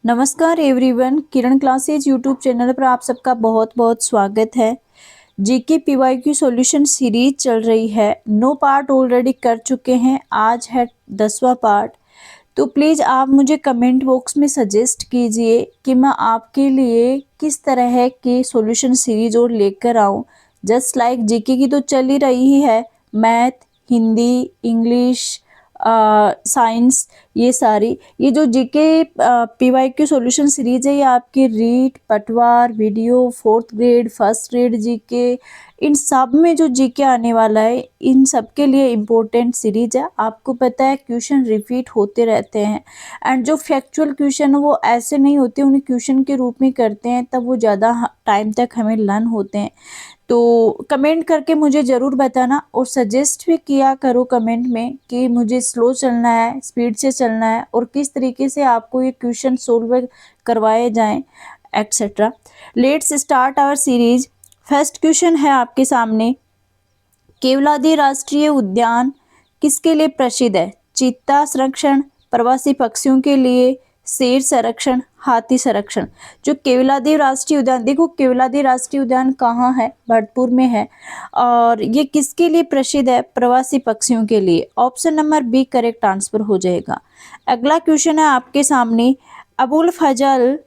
नमस्कार एवरीवन, किरण classes YouTube channel पर आप सबका बहुत बहुत स्वागत है। जीके पीवाईक्यू सॉल्यूशन सीरीज चल रही है। 9 पार्ट ऑलरेडी कर चुके हैं, आज है 10वां पार्ट। तो प्लीज़ आप मुझे कमेंट बॉक्स में सजेस्ट कीजिए कि मैं आपके लिए किस तरह की सॉल्यूशन सीरीज और लेकर आऊँ। जस्ट लाइक जीके की तो चल ही रही है, मैथ, हिंदी, इंग्लिश, साइंस, ये जो जीके पीवाईक्यू सॉल्यूशन सीरीज है, ये आपके REET, Patwar, video, 4th grade, first grade GK, इन सब में जो जीके आने वाला है, इन सब के लिए इम्पोर्टेंट सीरीज है। आपको पता है क्वेश्चन रिपीट होते रहते हैं एंड जो फैक्चुअल क्वेश्चन है वो ऐसे नहीं होते, उन्हें क्वेश्चन के रूप में करते हैं, तब वो ज़्यादा टाइम तक हमें लर्न होते हैं। तो कमेंट करके मुझे ज़रूर बताना और सजेस्ट भी किया करो कमेंट में कि मुझे स्लो चलना है, स्पीड से चलना है और किस तरीके से आपको ये क्वेश्चन सोल्व करवाए जाएं etcetera. Let's start our series. First question है आपके सामने, केवलादी राष्ट्रीय उद्यान किसके लिए प्रसिद्ध है? चीता संरक्षण, प्रवासी पक्षियों के लिए, शेर संरक्षण, हाथी संरक्षण। जो केवलादेव राष्ट्रीय उद्यान, देखो केवलादेव राष्ट्रीय उद्यान कहाँ है? भरतपुर में है। और ये किसके लिए प्रसिद्ध है? प्रवासी पक्षियों के लिए। Option number B correct answer हो जाएगा। अगला क्वेश्चन है आपके सामने, अबुल फजल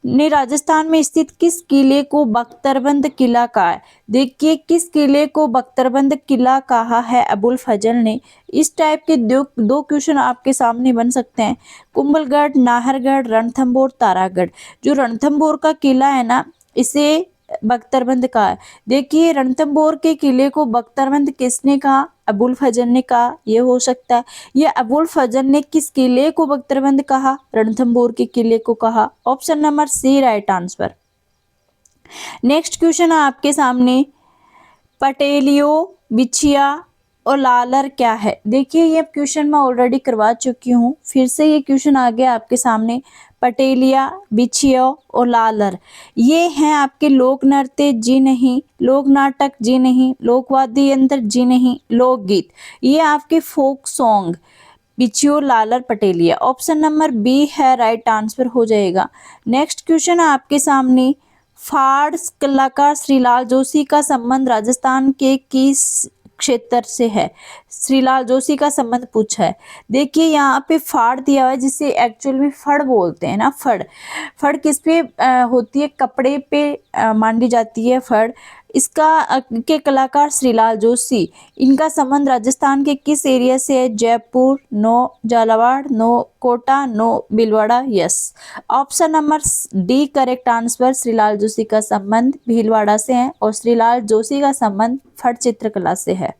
ने राजस्थान में स्थित किस किले को बख्तरबंद किला कहा है? देखिए, किस किले को बख्तरबंद किला कहा है अबुल फजल ने? इस टाइप के दो क्वेश्चन आपके सामने बन सकते हैं। कुंभलगढ़, नाहरगढ़, रणथंभौर, तारागढ़। जो रणथंभौर का किला है ना, इसे बख्तरबंद कहा है। देखिए, रणथंभौर के किले को बख्तरबंद किसने कहा? अबुल फजल ने कहा, ये हो सकता है। ये अबुल फजल ने किस किले को बख्तरबंद कहा? रणथंभौर के किले को कहा। Option number C right answer. Next question है आपके सामने, पटेलियो, बिछिया और लालर क्या है? देखिए, ये क्वेश्चन मैं ऑलरेडी करवा चुकी हूँ, फिर से ये क्वेश्चन आ गया आपके सामने। पटेलिया, बिछिया और लालर, ये हैं आपके लोक नृत्य जी नहीं, लोक नाटक जी नहीं, लोकवाद्य यंत्र जी नहीं, लोकगीत। ये आपके फोक सॉन्ग बिछियो, लालर, पटेलिया। ऑप्शन नंबर बी है राइट आंसर हो जाएगा। नेक्स्ट क्वेश्चन है आपके सामने, फाड़ कलाकार श्रीलाल जोशी का संबंध राजस्थान के किस क्षेत्र से है? श्रीलाल जोशी का संबंध पूछा है। देखिए, यहाँ पे फाड़ दिया हुआ है, जिसे एक्चुअल में फड़ बोलते हैं ना। फड़, फड़ किस पे होती है? कपड़े पे मांडी जाती है फड़। इसका के कलाकार श्रीलाल जोशी, इनका संबंध राजस्थान के किस एरिया से है? Jaipur, no Jhalawar, no Kota, no Bhilwara. Yes, option number D correct answer. Shrilal Joshi का संबंध भीलवाड़ा से है और श्रीलाल जोशी का संबंध फट चित्रकला से है।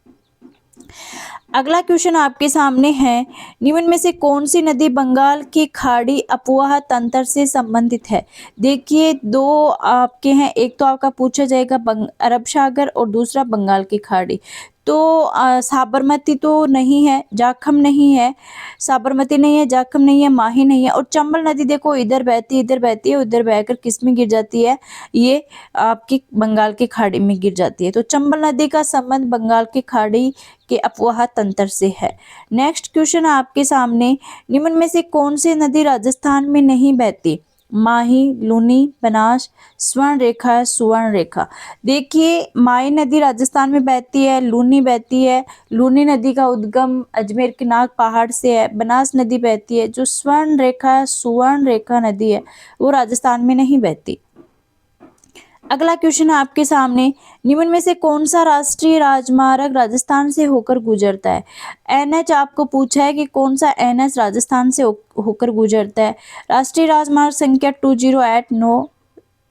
अगला क्वेश्चन आपके सामने है, निम्न में से कौन सी नदी बंगाल की खाड़ी अपवाह तंत्र से संबंधित है? देखिए, दो आपके हैं, एक तो आपका पूछा जाएगा अरब सागर और दूसरा बंगाल की खाड़ी। तो साबरमती तो नहीं है, जाखम नहीं है, साबरमती नहीं है, जाखम नहीं है, माही नहीं है और चंबल नदी देखो इधर बहती है, इधर बहती है, उधर बहकर किस में गिर जाती है? ये आपकी बंगाल की खाड़ी में गिर जाती है। तो चंबल नदी का संबंध बंगाल की खाड़ी के अपवाह तंत्र से है। नेक्स्ट क्वेश्चन आपके सामने, निम्न में से कौन सी नदी राजस्थान में नहीं बहती? माही, लूनी, बनास, स्वर्ण रेखा है, सुवर्ण रेखा। देखिए, माही नदी राजस्थान में बहती है, लूनी बहती है, लूनी नदी का उद्गम अजमेर के नाग पहाड़ से है। बनास नदी बहती है। जो स्वर्ण रेखा है, सुवर्ण रेखा नदी है, वो राजस्थान में नहीं बहती। अगला क्वेश्चन है आपके सामने, निम्न में से कौन सा राष्ट्रीय राजमार्ग राजस्थान से होकर गुजरता है? एनएच आपको पूछा है कि कौन सा एनएच राजस्थान से होकर गुजरता है। राष्ट्रीय राजमार्ग संख्या 208 नो,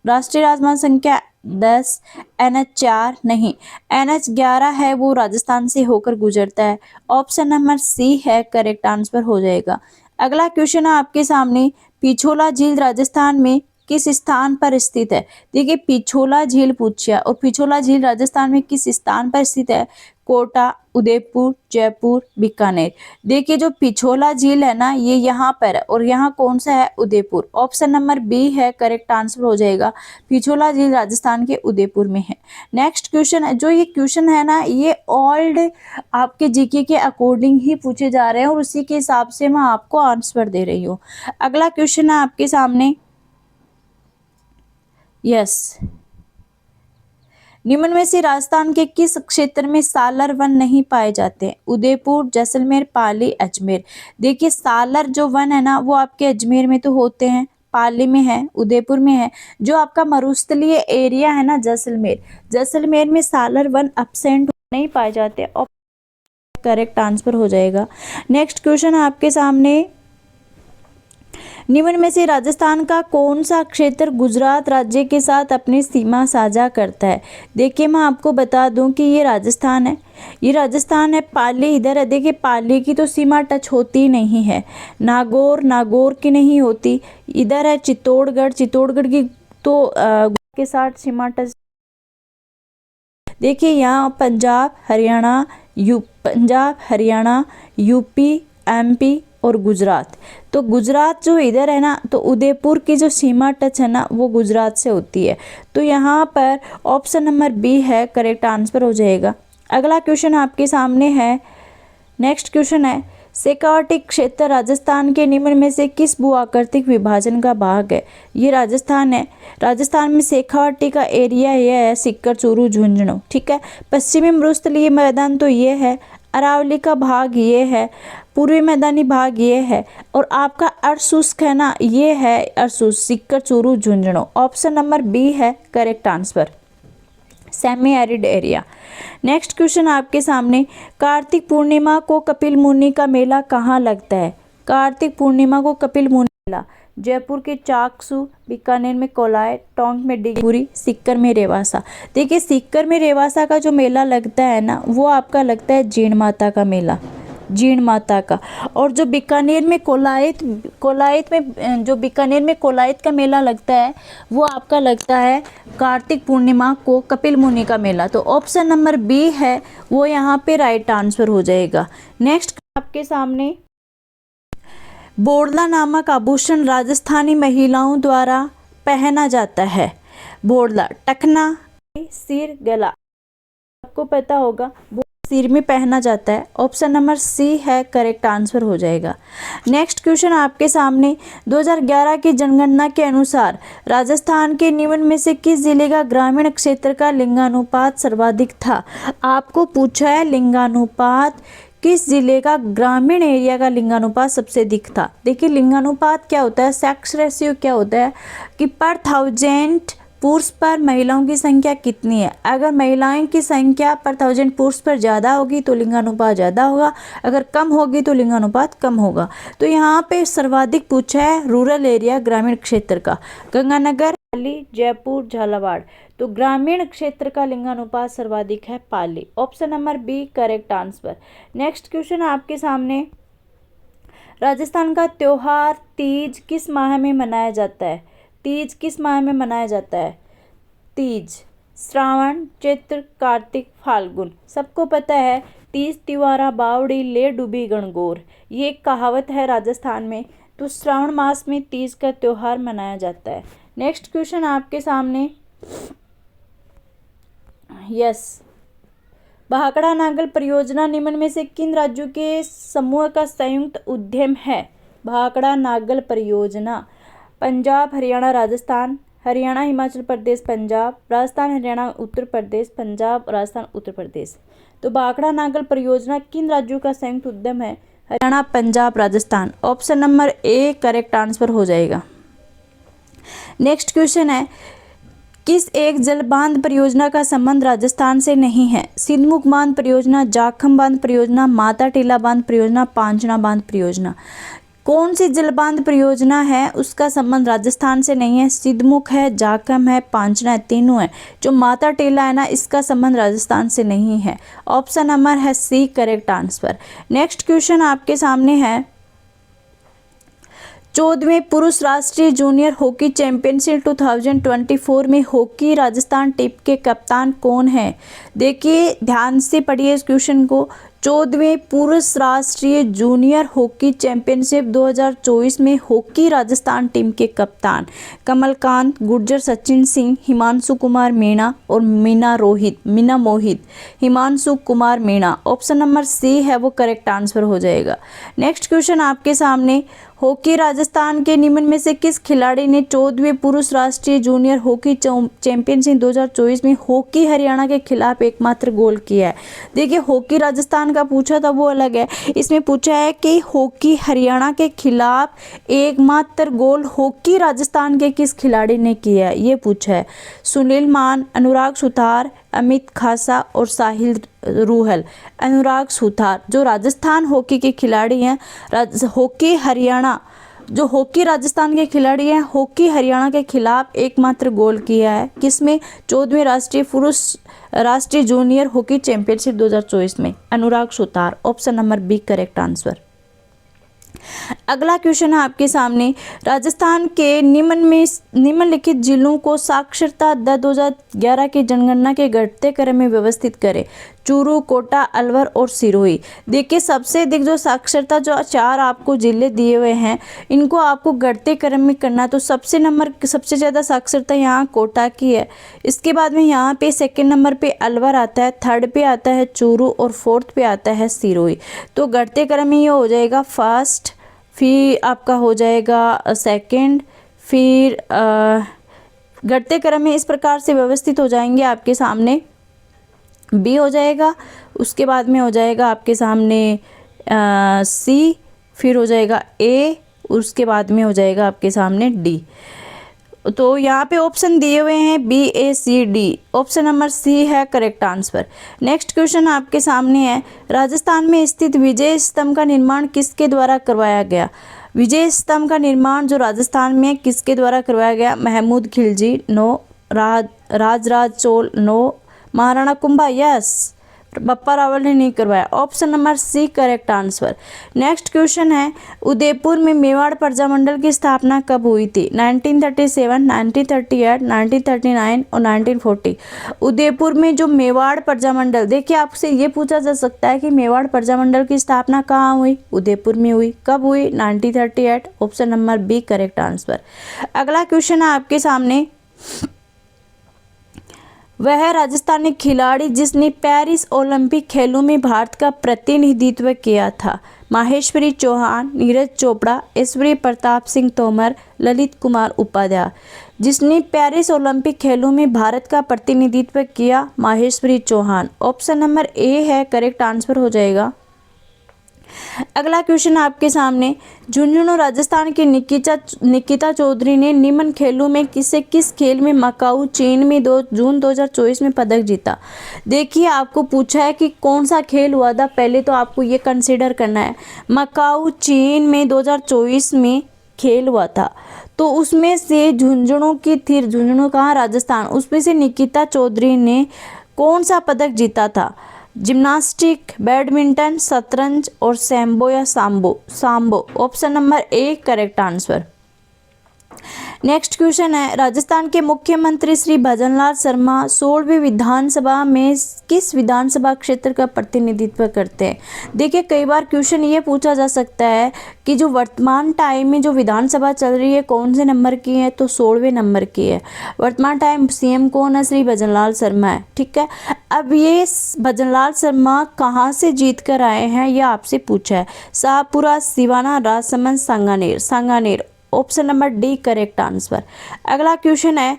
राष्ट्रीय राजमार्ग संख्या 10, एनएच 4 नहीं, एनएच 11 है, वो राजस्थान से होकर गुजरता है। ऑप्शन नंबर सी है करेक्ट आंसर हो जाएगा। अगला क्वेश्चन है आपके सामने, पिछोला झील राजस्थान में किस स्थान पर स्थित है? देखिए, पिछोला झील पूछा और पिछोला झील राजस्थान में किस स्थान पर स्थित है? कोटा, उदयपुर, जयपुर, बीकानेर। देखिए जो पिछोला झील है ना ये यहाँ पर है और यहाँ कौन सा है, उदयपुर। ऑप्शन नंबर बी है करेक्ट आंसर हो जाएगा। पिछोला झील राजस्थान के उदयपुर में है। नेक्स्ट क्वेश्चन है, जो ये क्वेश्चन है ना ये ओल्ड आपके जीके के अकॉर्डिंग ही पूछे जा रहे हैं और उसी के हिसाब से मैं आपको आंसर दे रही हूँ। अगला क्वेश्चन है आपके सामने, यस, निम्न में से राजस्थान के किस क्षेत्र में सालर वन नहीं पाए जाते हैं? उदयपुर, जैसलमेर, पाली, अजमेर। देखिए सालर जो वन है ना वो आपके अजमेर में तो होते हैं, पाली में है, उदयपुर में है। जो आपका मरुस्थलीय एरिया है ना जैसलमेर, जैसलमेर में सालर वन एब्सेंट नहीं पाए जाते और करेक्ट आंसर हो जाएगा। नेक्स्ट क्वेश्चन आपके सामने, निम्न में से राजस्थान का कौन सा क्षेत्र गुजरात राज्य के साथ अपनी सीमा साझा करता है? देखिए मैं आपको बता दूं कि ये राजस्थान है, ये राजस्थान है, पाली इधर है। देखिए पाली की तो सीमा टच होती नहीं है, नागौर, नागौर की नहीं होती, इधर है चित्तौड़गढ़, चित्तौड़गढ़ की तो के साथ सीमा टच। देखिए यहाँ पंजाब, हरियाणा, यूपी, एमपी और गुजरात। तो गुजरात जो इधर है ना तो उदयपुर की जो सीमा टच है ना वो गुजरात से होती है। तो यहाँ पर ऑप्शन नंबर बी है करेक्ट आंसर हो जाएगा। अगला क्वेश्चन आपके सामने है, नेक्स्ट क्वेश्चन है, शेखावाटी क्षेत्र राजस्थान के निम्न में से किस भूआकृतिक विभाजन का भाग है? ये राजस्थान है, राजस्थान में शेखावाटी का एरिया ये है सीकर, चूरू, झुंझुनू, ठीक है। पश्चिमी मरुस्थलीय मैदान तो ये है, अरावली का भाग ये है, पूर्वी मैदानी भाग ये है और आपका अर्धशुष्क है ना ये है अर्धशुष्क, Sikar, Churu, Jhunjhunu. Option number B है correct answer, semi arid area. Next question आपके सामने, कार्तिक पूर्णिमा को कपिल मुनि का मेला कहाँ लगता है? कार्तिक पूर्णिमा को कपिल मुनि मेला जयपुर के चाकसू, बीकानेर में कोलाय, टोंक में डिगपुरी, सीकर में रेवासा। देखिए सीकर में रेवासा का जो मेला लगता है ना वो आपका लगता है जीण माता का मेला, जीण माता का। और जो बीकानेर में कोलायत का मेला लगता है वो आपका लगता है कार्तिक पूर्णिमा को कपिल मुनि का मेला। तो ऑप्शन नंबर बी है वो यहाँ पे राइट आंसर हो जाएगा। नेक्स्ट आपके सामने, बोड़ला नामक आभूषण राजस्थानी महिलाओं द्वारा पहना जाता है। बोड़ला, टखना, सिर, गला, आपको पता होगा सिर में पहना जाता है। ऑप्शन नंबर सी है करेक्ट आंसर हो जाएगा। नेक्स्ट क्वेश्चन आपके सामने, 2011 की जनगणना के अनुसार राजस्थान के निम्न में से किस जिले का ग्रामीण क्षेत्र का लिंगानुपात सर्वाधिक था? आपको पूछा है लिंगानुपात, किस जिले का ग्रामीण एरिया का लिंगानुपात सबसे अधिक था? देखिए लिंगानुपात क्या होता है, सेक्स रेशियो क्या होता है कि पर 1000 पुरुष पर महिलाओं की संख्या कितनी है। अगर महिलाओं की संख्या पर 1000 पुरुष पर ज़्यादा होगी तो लिंगानुपात ज़्यादा होगा, अगर कम होगी तो लिंगानुपात कम होगा। तो यहाँ पे सर्वाधिक पूछा है रूरल एरिया, ग्रामीण क्षेत्र का, गंगानगर, पाली, जयपुर, झालावाड़। तो ग्रामीण क्षेत्र का लिंगानुपात सर्वाधिक है Pali. Option number B correct answer. Next question आपके सामने, राजस्थान का त्योहार तीज किस माह में मनाया जाता है? तीज किस माह में मनाया जाता है? तीज श्रावण, चैत्र, कार्तिक, फाल्गुन। सबको पता है तीज त्योहारा बावड़ी ले डूबी गणगौर, ये एक कहावत है राजस्थान में। तो श्रावण मास में तीज का त्योहार मनाया जाता है। नेक्स्ट क्वेश्चन आपके सामने, यस, भाखड़ा नागल परियोजना निम्न में से किन राज्यों के समूह का संयुक्त उद्यम है? भाखड़ा नागल परियोजना पंजाब, हरियाणा, राजस्थान, हरियाणा, हिमाचल प्रदेश, पंजाब, राजस्थान, हरियाणा, उत्तर प्रदेश, पंजाब, राजस्थान, उत्तर प्रदेश। तो भाखड़ा नागल परियोजना किन राज्यों का संयुक्त उद्यम है? Haryana, Punjab, Rajasthan. Option number A correct answer हो जाएगा। नेक्स्ट क्वेश्चन है, किस एक जल बांध परियोजना का संबंध राजस्थान से नहीं है? सिद्धमुख बांध परियोजना, जाखम बांध परियोजना, माता टीला बांध परियोजना, पांचना बांध परियोजना। कौन सी जल बांध परियोजना है उसका संबंध राजस्थान से नहीं है? सिद्धमुख है, जाखम है, पांचना है, तीनों है। जो माता टीला है ना इसका संबंध राजस्थान से नहीं है। ऑप्शन नंबर है C correct answer. Next question आपके सामने है, 14वें पुरुष राष्ट्रीय जूनियर हॉकी चैंपियनशिप 2024 में हॉकी राजस्थान टीम के कप्तान कौन है? देखिए ध्यान से पढ़िए इस क्वेश्चन को। 14वें पुरुष राष्ट्रीय जूनियर हॉकी चैंपियनशिप 2024 में हॉकी राजस्थान टीम के कप्तान कमलकांत, गुर्जर सचिन सिंह, हिमांशु कुमार मीणा और Meena Mohit. Himanshu Kumar Meena, option number C है वो करेक्ट आंसर हो जाएगा। नेक्स्ट क्वेश्चन आपके सामने, हॉकी राजस्थान के निम्न में से किस खिलाड़ी ने 14वें पुरुष राष्ट्रीय जूनियर हॉकी चैंपियनशिप 2024 में हॉकी हरियाणा के खिलाफ एकमात्र गोल किया है? देखिए हॉकी राजस्थान का पूछा था वो अलग है, इसमें पूछा है कि हॉकी हरियाणा के खिलाफ एकमात्र गोल हॉकी राजस्थान के किस खिलाड़ी ने किया है, ये पूछा है। सुनील मान, अनुराग सुथार, अमित खासा और साहिल रूहल। अनुराग सुथार जो राजस्थान हॉकी के खिलाड़ी हैं, हॉकी हरियाणा जो हॉकी राजस्थान के खिलाड़ी हैं, हॉकी हरियाणा के खिलाफ एकमात्र गोल किया है किसमें? 14वें राष्ट्रीय पुरुष राष्ट्रीय जूनियर हॉकी चैंपियनशिप 2024 में। Anurag Suthar, option number B correct answer. अगला क्वेश्चन है आपके सामने, राजस्थान के निम्नलिखित जिलों को साक्षरता दर 2011 की जनगणना के घटते क्रम में व्यवस्थित करें। चूरू, कोटा, अलवर और सिरोही। देखिए सबसे अधिक जो साक्षरता जो 4 आपको जिले दिए हुए हैं इनको आपको घटते क्रम में करना, तो सबसे ज़्यादा साक्षरता यहाँ कोटा की है। इसके बाद में यहाँ पे सेकंड नंबर पे अलवर आता है, थर्ड पे आता है चूरू और फोर्थ पे आता है सिरोही। तो घटते क्रम में ये हो जाएगा फर्स्ट, फिर आपका हो जाएगा सेकंड, फिर घटते क्रम में इस प्रकार से व्यवस्थित हो जाएंगे आपके सामने। बी हो जाएगा, उसके बाद में हो जाएगा आपके सामने सी, फिर हो जाएगा ए, उसके बाद में हो जाएगा आपके सामने डी। तो यहाँ पे ऑप्शन दिए हुए हैं B A C D, option number C है करेक्ट आंसर। नेक्स्ट क्वेश्चन आपके सामने है, राजस्थान में स्थित विजय स्तंभ का निर्माण किसके द्वारा करवाया गया? विजय स्तंभ का निर्माण जो राजस्थान में किसके द्वारा करवाया गया? Mahmud Khilji, no. Rajaraja Chola, no. Maharana Kumbha, yes. Bappa Rawal ने नहीं करवाया, option number C correct answer. Next question है, उदयपुर में मेवाड़ प्रजामंडल की स्थापना कब हुई थी? 1937, 1938, 1939 और 1940। उदयपुर में जो मेवाड़ प्रजामंडल, देखिए आपसे ये पूछा जा सकता है कि मेवाड़ प्रजामंडल की स्थापना कहाँ हुई? उदयपुर में हुई। कब हुई? 1938, option number B correct answer. अगला क्वेश्चन है आपके सामने, वह राजस्थानी खिलाड़ी जिसने पेरिस ओलंपिक खेलों में भारत का प्रतिनिधित्व किया था? माहेश्वरी चौहान, नीरज चोपड़ा, ऐश्वर्य प्रताप सिंह तोमर, ललित कुमार उपाध्याय। जिसने पेरिस ओलंपिक खेलों में भारत का प्रतिनिधित्व किया? Maheshwari Chauhan, option number A है करेक्ट आंसर हो जाएगा। अगला क्वेश्चन आपके सामने, झुंझुनू राजस्थान की निकिता चौधरी ने निम्न खेलों में किस खेल में मकाऊ चीन में जून 2024 में पदक जीता? देखिए आपको पूछा है कि कौन सा खेल हुआ था, पहले तो आपको ये कंसीडर करना है। मकाऊ चीन में 2024 में खेल हुआ था, तो उसमें से झुंझुनू कहाँ? राजस्थान। उसमें से निकिता चौधरी ने कौन सा पदक जीता था? जिम्नास्टिक, बैडमिंटन, शतरंज और sambo. Option number A correct answer. Next question है, राजस्थान के मुख्यमंत्री श्री भजनलाल शर्मा 16वीं विधानसभा में किस विधानसभा क्षेत्र का प्रतिनिधित्व करते हैं? देखिए कई बार क्वेश्चन ये पूछा जा सकता है कि जो वर्तमान टाइम में जो विधानसभा चल रही है कौन से नंबर की है, तो 16वें नंबर की है। वर्तमान टाइम सीएम कौन है? श्री भजनलाल शर्मा है, ठीक है। अब ये भजनलाल शर्मा कहाँ से जीत कर आए हैं ये आपसे पूछा है। Shahpura, Siwana, Rajsamand, Sanganer. Option number D correct answer. अगला क्वेश्चन है,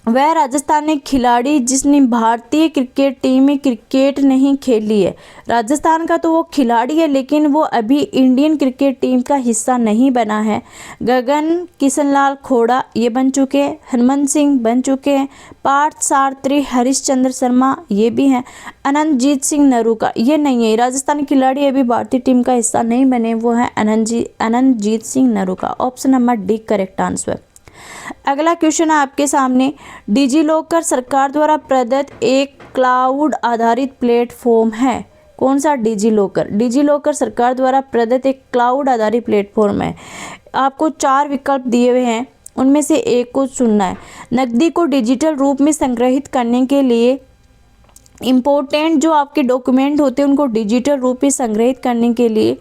वह राजस्थानी खिलाड़ी जिसने भारतीय क्रिकेट टीम में क्रिकेट नहीं खेली है। राजस्थान का तो वो खिलाड़ी है लेकिन वो अभी इंडियन क्रिकेट टीम का हिस्सा नहीं बना है। गगन किशनलाल खोड़ा ये बन चुके हैं, हनुमंत सिंह बन चुके हैं, पार्थ सारथी, हरीशचंद्र शर्मा ये भी हैं, अनंतजीत सिंह नरूका ये नहीं है। राजस्थानी खिलाड़ी अभी भारतीय टीम का हिस्सा नहीं बने, वो है Anantjeet Singh Naruka. Option number D correct answer. अगला क्वेश्चन है आपके सामने, डिजिलॉकर सरकार द्वारा प्रदत्त एक क्लाउड आधारित प्लेटफॉर्म है। कौन सा? Digi locker. डिजी लॉकर सरकार द्वारा प्रदत्त एक क्लाउड आधारित प्लेटफॉर्म है। आपको 4 विकल्प दिए हुए हैं, उनमें से एक को चुनना है। नकदी को डिजिटल रूप में संग्रहित करने के लिए, इम्पोर्टेंट जो आपके डॉक्यूमेंट होते हैं उनको डिजिटल रूप में संग्रहित करने के लिए,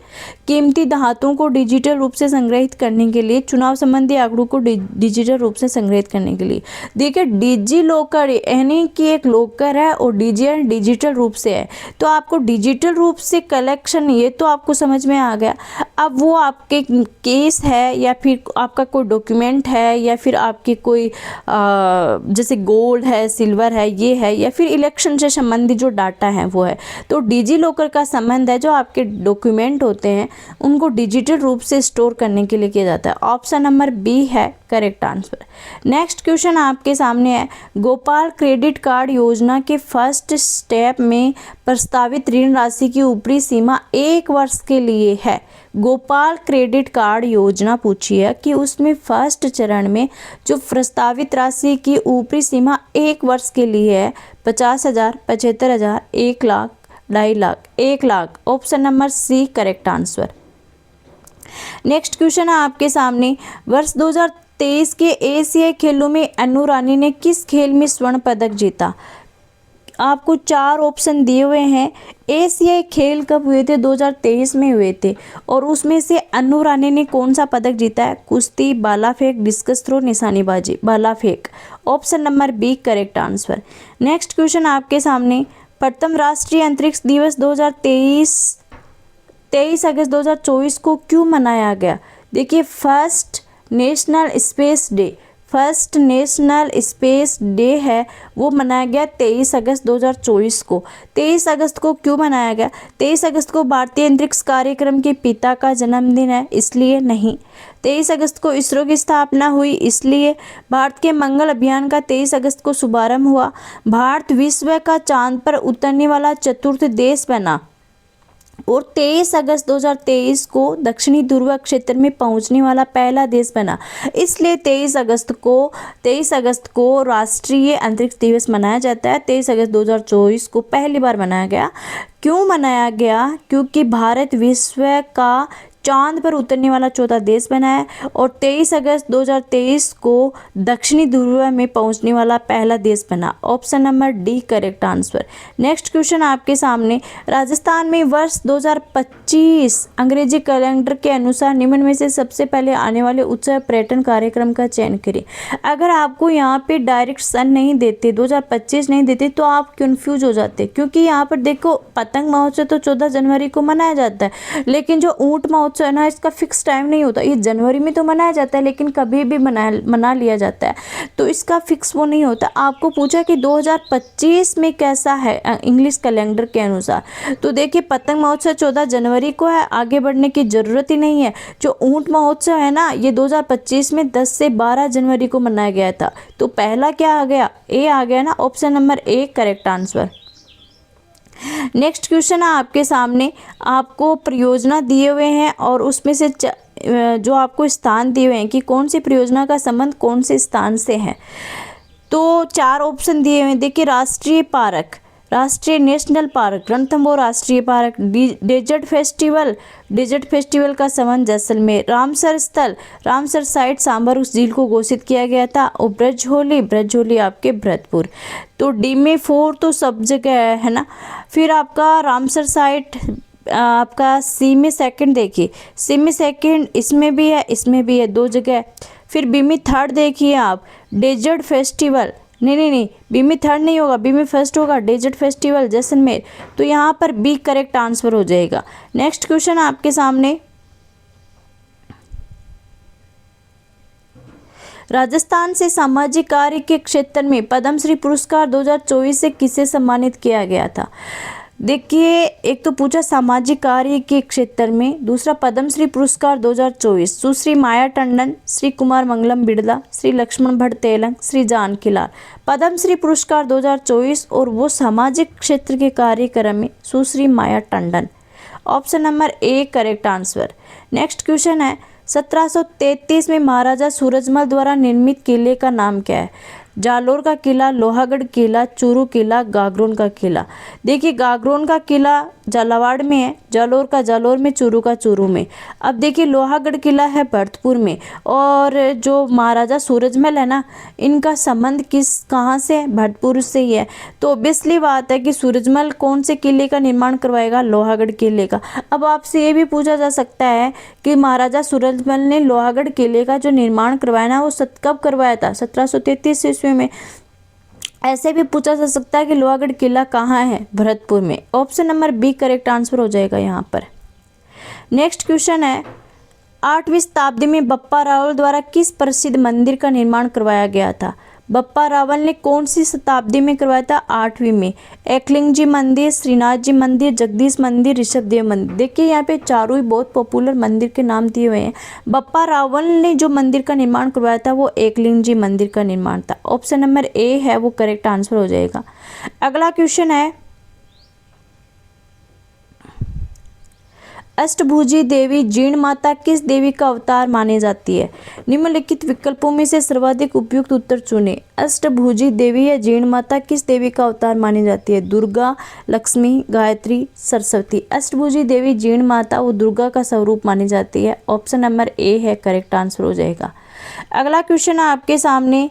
कीमती धातुओं को डिजिटल रूप से संग्रहित करने के लिए, चुनाव संबंधी आंकड़ों को डिजिटल रूप से संग्रहित करने के लिए। देखिए डिजी लॉकर यानी कि एक लॉकर है और डिजिटल रूप से है, तो आपको डिजिटल रूप से कलेक्शन, ये तो आपको समझ में आ गया। अब वो आपके केस है या फिर आपका कोई डॉक्यूमेंट है या फिर आपके कोई जैसे गोल्ड है, सिल्वर है, ये है, या फिर इलेक्शन से संबंधित जो डाटा है वो है, तो डिजी लॉकर का संबंध है जो आपके डॉक्यूमेंट होते हैं उनको डिजिटल रूप से स्टोर करने के लिए किया जाता है। ऑप्शन नंबर बी है करेक्ट आंसर। नेक्स्ट क्वेश्चन आपके सामने है, गोपाल क्रेडिट कार्ड योजना के फर्स्ट स्टेप में प्रस्तावित ऋण राशि की ऊपरी सीमा 1 वर्ष के लिए है। गोपाल क्रेडिट कार्ड योजना पूछी है कि उसमें फर्स्ट चरण में जो प्रस्तावित राशि की ऊपरी सीमा 1 वर्ष के लिए है 50,000, 75,000, 1 lakh, 2.5 lakh, 1 lakh. Option number C correct answer. Next question है आपके सामने, वर्ष 2023 के एशियाई खेलों में अनु रानी ने किस खेल में स्वर्ण पदक जीता? आपको 4 ऑप्शन दिए हुए हैं। एशियाई खेल कब हुए थे? 2023 में हुए थे, और उसमें से अनु रानी ने कौन सा पदक जीता है? कुश्ती, भाला फेंक, डिस्कस थ्रो, निशानेबाजी। भाला फेंक। Option number B correct answer. Next question आपके सामने, प्रथम राष्ट्रीय अंतरिक्ष दिवस 23 अगस्त 2024 को क्यों मनाया गया? देखिए फर्स्ट नेशनल स्पेस डे है, वो मनाया गया 23 अगस्त 2024 को। 23 अगस्त को क्यों मनाया गया? 23 अगस्त को भारतीय अंतरिक्ष कार्यक्रम के पिता का जन्मदिन है, इसलिए नहीं। 23 अगस्त को इसरो की स्थापना हुई, इसलिए। भारत के मंगल अभियान का 23 अगस्त को शुभारंभ हुआ। भारत विश्व का चांद पर उतरने वाला चतुर्थ देश बना, और 23 अगस्त 2023 को दक्षिणी ध्रुव क्षेत्र में पहुंचने वाला पहला देश बना, इसलिए 23 अगस्त को राष्ट्रीय अंतरिक्ष दिवस मनाया जाता है। 23 अगस्त 2024 को पहली बार मनाया गया। क्यों मनाया गया? क्योंकि भारत विश्व का चांद पर उतरने वाला चौथा देश बना है, और 23 अगस्त 2023 को दक्षिणी ध्रुव में पहुंचने वाला पहला देश बना। Option number D correct answer. Next question आपके सामने, राजस्थान में वर्ष 2025 अंग्रेजी कैलेंडर के अनुसार निम्न में से सबसे पहले आने वाले उत्सव पर्यटन कार्यक्रम का चयन करें। अगर आपको यहाँ पे डायरेक्ट सन नहीं देते, 2025 नहीं देते, तो आप कंफ्यूज हो जाते, क्योंकि यहाँ पर देखो पतंग महोत्सव तो 14 जनवरी को मनाया जाता है, लेकिन जो ऊंट महोत्सव है ना, इसका फिक्स टाइम नहीं होता। ये जनवरी में तो मनाया जाता है, लेकिन कभी भी मना लिया जाता है, तो इसका फिक्स वो नहीं होता। आपको पूछा कि 2025 में कैसा है इंग्लिश कैलेंडर के अनुसार, तो देखिए पतंग महोत्सव 14 जनवरी को है, आगे बढ़ने की ज़रूरत ही नहीं है। जो ऊंट महोत्सव है ना, ये 2025 में 10 से 12 जनवरी को मनाया गया था, तो पहला क्या आ गया? ए आ गया ना। Option number A correct answer. Next question है आपके सामने, आपको परियोजना दिए हुए हैं और उसमें से जो आपको स्थान दिए हुए हैं कि कौन सी परियोजना का संबंध कौन से स्थान से है, तो 4 ऑप्शन दिए हुए हैं। देखिए राष्ट्रीय पार्क, राष्ट्रीय नेशनल पार्क, रणथंभौर राष्ट्रीय पार्क, डेजर्ट फेस्टिवल का संबंध जैसलमेर, रामसर स्थल, रामसर साइट सांभर उस झील को घोषित किया गया था, और ब्रजहोली आपके भरतपुर। तो डी में 4 तो सब जगह है ना। फिर आपका रामसर साइट, आपका सी में सेकंड, देखिए सी में सेकंड, इसमें भी है 2 जगह। फिर बी में थर्ड देखिए आप, डेजर्ट फेस्टिवल, नहीं, बी में थर्ड नहीं होगा, बी में फर्स्ट होगा, डेजर्ट फेस्टिवल जैसलमेर। तो यहाँ पर बी करेक्ट आंसर हो जाएगा। नेक्स्ट क्वेश्चन आपके सामने, राजस्थान से सामाजिक कार्य के क्षेत्र में पद्मश्री पुरस्कार 2024 से किसे सम्मानित किया गया था? देखिए एक तो पूछा सामाजिक कार्य के क्षेत्र में, दूसरा पद्मश्री पुरस्कार 2024 सुश्री माया टंडन, श्री कुमार मंगलम बिड़ला, श्री लक्ष्मण भट्ट तेलंग, श्री जानकी लाल। पद्मश्री पुरस्कार 2024 और वो सामाजिक क्षेत्र के कार्यक्रम में सुश्री Maya Tandon. Option number A correct answer. Next question है, 1733 में महाराजा सूरजमल द्वारा निर्मित किले का नाम क्या है? जालोर का किला, लोहागढ़ किला, चूरू किला, गागरोन का किला। देखिए गागरोन का किला झालावाड़ में है, जालोर का जालोर में, चूरू का चूरू में। अब देखिए लोहागढ़ किला है भरतपुर में, और जो महाराजा सूरजमल है ना, इनका संबंध कहाँ से है? भरतपुर से ही है। तो ऑब्वियसली बात है कि सूरजमल कौन से किले का निर्माण करवाएगा? लोहागढ़ किले का। अब आपसे ये भी पूछा जा सकता है कि महाराजा सूरजमल ने लोहागढ़ किले का जो निर्माण करवाया ना, वो कब करवाया था? 1733 ईस्वी में। ऐसे भी पूछा जा सकता है कि लोहागढ़ किला कहाँ है? भरतपुर में। Option number B correct answer हो जाएगा यहाँ पर। नेक्स्ट क्वेश्चन है, 8वीं शताब्दी में बप्पा रावल द्वारा किस प्रसिद्ध मंदिर का निर्माण करवाया गया था? बप्पा रावल ने कौन सी शताब्दी में करवाया था? 8वीं में। एकलिंग जी मंदिर, श्रीनाथ जी मंदिर, जगदीश मंदिर, ऋषभदेव मंदिर। देखिए यहाँ पे चारों ही बहुत पॉपुलर मंदिर के नाम दिए हुए हैं। बप्पा रावल ने जो मंदिर का निर्माण करवाया था वो एकलिंग जी मंदिर का निर्माण था। ऑप्शन नंबर ए है वो करेक्ट आंसर हो जाएगा। अगला क्वेश्चन है, अष्टभुजी देवी जीण माता किस देवी का अवतार मानी जाती है? निम्नलिखित विकल्पों में से सर्वाधिक उपयुक्त उत्तर चुनें। अष्टभुजी देवी या जीण माता किस देवी का अवतार मानी जाती है? दुर्गा, लक्ष्मी, गायत्री, सरस्वती। अष्टभुजी देवी जीण माता वो दुर्गा का स्वरूप मानी जाती है। ऑप्शन नंबर ए है करेक्ट आंसर हो जाएगा। अगला क्वेश्चन है आपके सामने,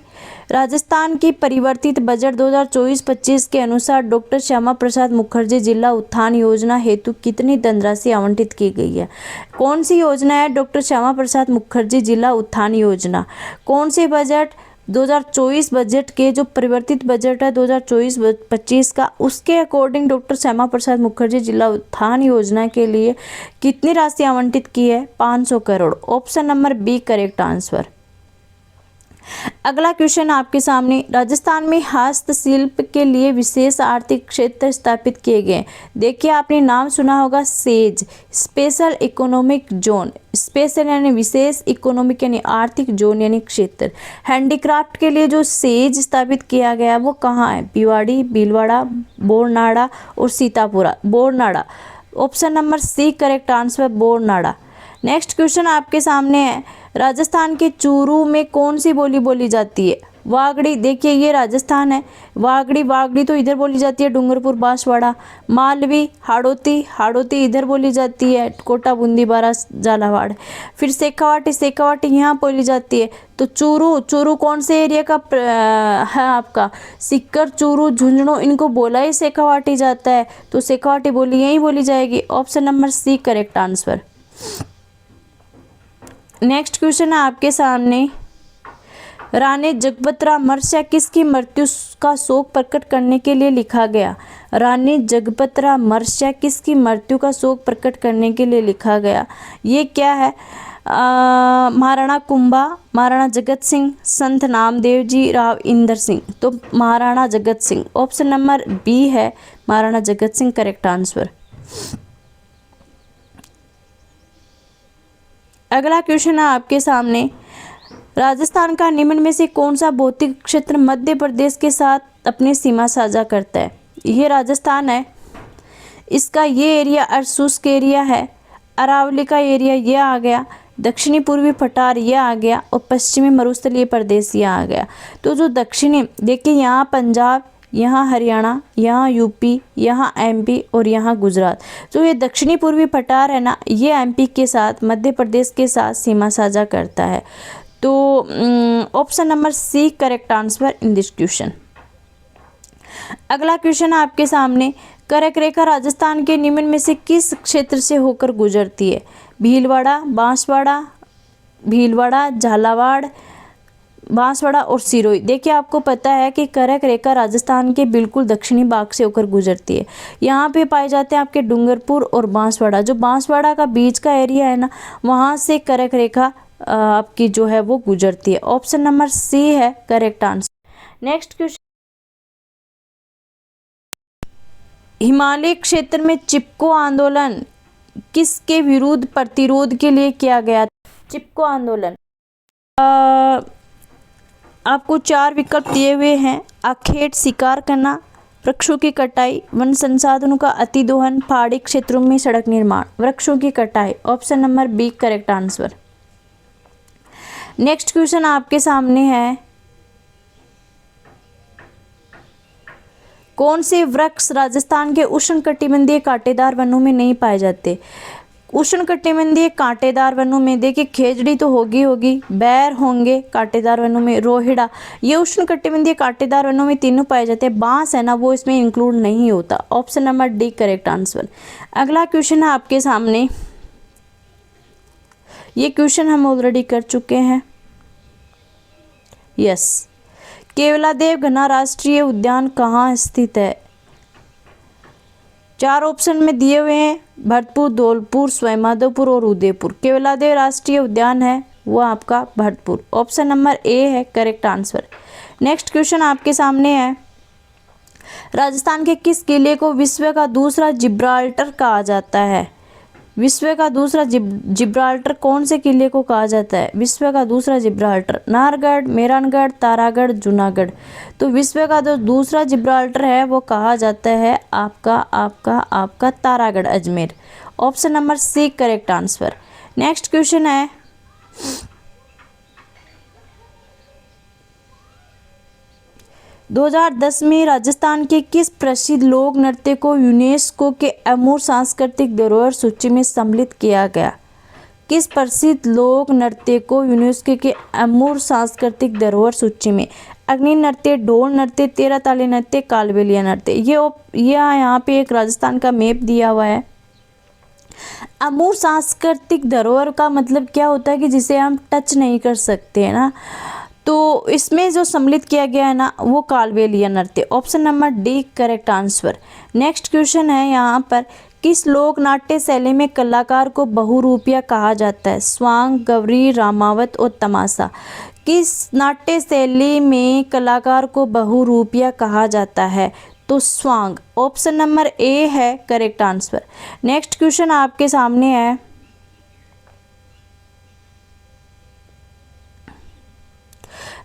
राजस्थान की परिवर्तित बजट 2024-25 के अनुसार डॉक्टर श्यामा प्रसाद मुखर्जी जिला उत्थान योजना हेतु कितनी धनराशि आवंटित की गई है? कौन सी योजना है डॉक्टर श्यामा प्रसाद मुखर्जी जिला उत्थान योजना? कौन से बजट 2024 बजट के जो परिवर्तित बजट है 2024-25 का, उसके अकॉर्डिंग डॉक्टर श्यामा प्रसाद मुखर्जी जिला उत्थान योजना के लिए कितनी राशि आवंटित की है? 500 crore. Option number B correct answer. अगला क्वेश्चन आपके सामने, राजस्थान में हस्तशिल्प के लिए विशेष आर्थिक क्षेत्र स्थापित किए गए। देखिए आपने नाम सुना होगा says, special economic zone. Special यानी विशेष, इकोनॉमिक यानी आर्थिक, जोन यानी क्षेत्र। हैंडीक्राफ्ट के लिए जो सेज स्थापित किया गया वो कहाँ है? भिवाड़ी, भीलवाड़ा, बोरनाड़ा और Sitapura. Bornada. Option number C correct answer, Bornada. Next question आपके सामने है, राजस्थान के चूरू में कौन सी बोली बोली जाती है? वागड़ी। देखिए ये राजस्थान है। वागड़ी तो इधर बोली जाती है डूंगरपुर, बांसवाड़ा। मालवी, हाड़ौती इधर बोली जाती है कोटा, बूंदी, बारा, झालावाड़। फिर शेखावाटी यहाँ बोली जाती है। तो चूरू कौन से एरिया का है आपका? सीकर, चूरू, झुंझुनू, इनको बोला ही शेखावाटी जाता है, तो शेखावाटी बोली यही बोली जाएगी। Option number C correct answer. Next question है आपके सामने, रानी जगपत्रा मर्ष्या किसकी मृत्यु का शोक प्रकट करने के लिए लिखा गया? रानी जगपत्रा मर्ष्या किसकी मृत्यु का शोक प्रकट करने के लिए लिखा गया? ये क्या है? महाराणा कुंभा, महाराणा जगत सिंह, संत नामदेव जी, राव इंदर सिंह। तो Maharana Jagat Singh. Option number B है महाराणा जगत सिंह करेक्ट आंसर। अगला क्वेश्चन है आपके सामने, राजस्थान का निम्न में से कौन सा भौतिक क्षेत्र मध्य प्रदेश के साथ अपनी सीमा साझा करता है? ये राजस्थान है, इसका ये एरिया अर्शुष्क एरिया है। अरावली का एरिया ये आ गया, दक्षिणी पूर्वी पठार ये आ गया, और पश्चिमी मरुस्थलीय प्रदेश ये आ गया। तो जो दक्षिणी, देखिए यहाँ पंजाब, यहाँ हरियाणा, यहाँ यूपी, यहाँ एमपी और यहाँ गुजरात। तो ये दक्षिणी पूर्वी पठार है ना, ये एमपी के साथ, मध्य प्रदेश के साथ सीमा साझा करता है। तो option number C correct answer in this question. अगला क्वेश्चन आपके सामने, कर्क रेखा राजस्थान के निम्न में से किस क्षेत्र से होकर गुजरती है? भीलवाड़ा, बांसवाड़ा, झालावाड़, बांसवाड़ा और सिरोही। देखिए आपको पता है कि कर्क रेखा राजस्थान के बिल्कुल दक्षिणी भाग से होकर गुजरती है। यहाँ पे पाए जाते हैं आपके डूंगरपुर और बांसवाड़ा। जो बांसवाड़ा का बीच का एरिया है ना, वहाँ से कर्क रेखा आपकी जो है वो गुजरती है। ऑप्शन नंबर सी है correct answer. Next question, Himalaya क्षेत्र में चिपको आंदोलन किसके विरुद्ध प्रतिरोध के लिए किया गया? चिपको आंदोलन आपको 4 विकल्प दिए हुए हैं। आखेट शिकार करना, वृक्षों की कटाई, वन संसाधनों का अतिदोहन, पहाड़ी क्षेत्रों में सड़क निर्माण। वृक्षों की कटाई। Option number B correct answer. Next question आपके सामने है, कौन से वृक्ष राजस्थान के उष्णकटिबंधीय कांटेदार वनों में नहीं पाए जाते? उष्णकटिबंधीय कांटेदार वनों में देखिए खेजड़ी तो होगी, बैर होंगे कांटेदार वनों में, रोहिड़ा, ये उष्णकटिबंधीय कांटेदार वनों में तीनों पाए जाते हैं। बांस है ना वो इसमें इंक्लूड नहीं होता। Option number D correct answer. अगला क्वेश्चन है आपके सामने, ये क्वेश्चन हम ऑलरेडी कर चुके हैं। यस, केवलादेव घना राष्ट्रीय उद्यान कहाँ स्थित है? 4 ऑप्शन में दिए हुए हैं, भरतपुर, धौलपुर, सवाईमाधोपुर और उदयपुर। केवलादेव राष्ट्रीय उद्यान है वो आपका भरतपुर। ऑप्शन नंबर ए है करेक्ट आंसर। नेक्स्ट क्वेश्चन आपके सामने है, राजस्थान के किस किले को विश्व का दूसरा जिब्राल्टर कहा जाता है? विश्व का दूसरा जिब्राल्टर कौन से किले को कहा जाता है? विश्व का दूसरा जिब्राल्टर, नाहरगढ़, मेहरानगढ़, तारागढ़, जूनागढ़। तो विश्व का जो दूसरा जिब्राल्टर है वो कहा जाता है आपका Taragarh, Ajmer. Option number C correct answer. Next question है, 2010 में राजस्थान के किस प्रसिद्ध लोक नृत्य को यूनेस्को के अमूर्त सांस्कृतिक धरोहर सूची में सम्मिलित किया गया? किस प्रसिद्ध लोक नृत्य को यूनेस्को के अमूर्त सांस्कृतिक धरोहर सूची में? अग्नि नृत्य, ढोल नृत्य, तेरह ताली नृत्य, कालबेलिया नृत्य। ये यहाँ पे एक राजस्थान का मैप दिया हुआ है। अमूर्त सांस्कृतिक धरोहर का मतलब क्या होता है कि जिसे हम टच नहीं कर सकते है ना, तो इसमें जो सम्मिलित किया गया है ना वो कालबेलिया नृत्य। Option number D correct answer. Next question है यहाँ पर, किस लोक नाट्य शैली में कलाकार को बहुरूपिया कहा जाता है? स्वांग, गवरी, रामावत और तमाशा। किस नाट्य शैली में कलाकार को बहुरूपिया कहा जाता है? तो स्वांग। ऑप्शन नंबर ए है करेक्ट आंसर। नेक्स्ट क्वेश्चन आपके सामने है,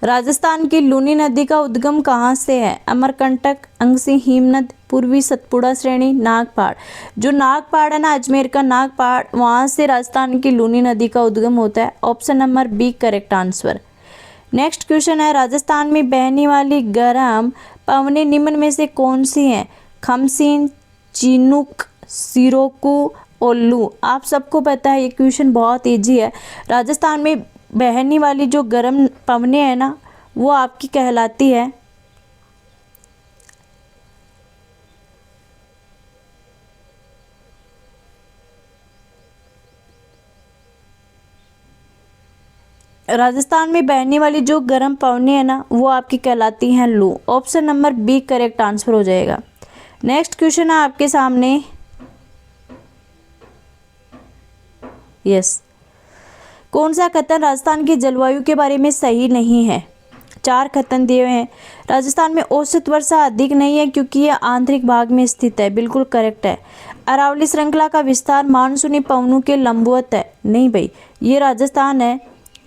राजस्थान की लूनी नदी का उद्गम कहाँ से है? अमरकंटक, अंगसी हिमनद, पूर्वी सतपुड़ा श्रेणी, नागपाड़। जो नागपाड़ है ना, अजमेर का नागपाड़, वहाँ से राजस्थान की लूनी नदी का उद्गम होता है। Option number B correct answer. Next question है, राजस्थान में बहने वाली गर्म पवनें निम्न में से कौन सी हैं? खमसीन, चिनुक, सिरोकू और लू। आप सबको पता है ये क्वेश्चन बहुत ईजी है। राजस्थान में बहने वाली जो गर्म पवनें है ना वो आपकी कहलाती है राजस्थान में बहने वाली जो गर्म पवनें है ना वो आपकी कहलाती हैं लू। Option number B correct answer हो जाएगा। नेक्स्ट क्वेश्चन है आपके सामने, यस, कौन सा कथन राजस्थान की जलवायु के बारे में सही नहीं है? 4 कथन दिए हुए हैं। राजस्थान में औसत वर्षा अधिक नहीं है क्योंकि यह आंतरिक भाग में स्थित है, बिल्कुल करेक्ट है। अरावली श्रृंखला का विस्तार मानसूनी पवनों के लंबवत है, नहीं भाई, ये राजस्थान है